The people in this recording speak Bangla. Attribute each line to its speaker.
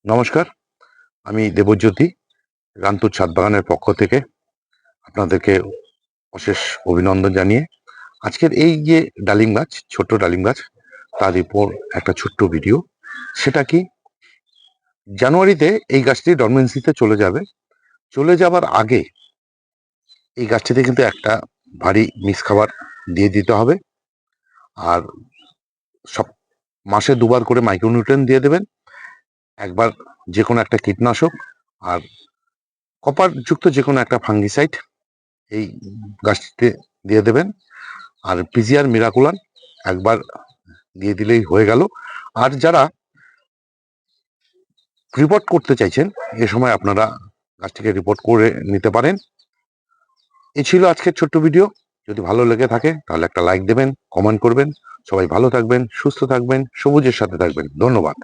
Speaker 1: নমস্কার, আমি দেবজ্যোতি রান্তুর ছাদ বাগানের পক্ষ থেকে আপনাদেরকে অশেষ অভিনন্দন জানিয়ে আজকের এই যে ডালিম গাছ, ছোট্ট ডালিম গাছ, তার উপর একটা ছোট্ট ভিডিও। সেটা কি, জানুয়ারিতে এই গাছটি ডরমেন্সিতে চলে যাবে। চলে যাবার আগে এই গাছটিতে কিন্তু একটা ভারী মিক্স খাবার দিয়ে দিতে হবে। আর সব মাসে দুবার করে মাইক্রোনিউট্রিয়েন্ট দিয়ে দেবেন। একবার যে কোনো একটা কীটনাশক আর কপার যুক্ত যে কোনো একটা ফাঙ্গিসাইড এই গাছটিতে দিয়ে দেবেন। আর পিজিআর মিরাকুলান একবার দিয়ে দিলেই হয়ে গেল। আর যারা রিপোর্ট করতে চাইছেন, এ সময় আপনারা গাছটিকে রিপোর্ট করে নিতে পারেন। এই ছিল আজকের ছোট্ট ভিডিও। যদি ভালো লেগে থাকে তাহলে একটা লাইক দেবেন, কমেন্ট করবেন। সবাই ভালো থাকবেন, সুস্থ থাকবেন, সবুজের সাথে থাকবেন। ধন্যবাদ।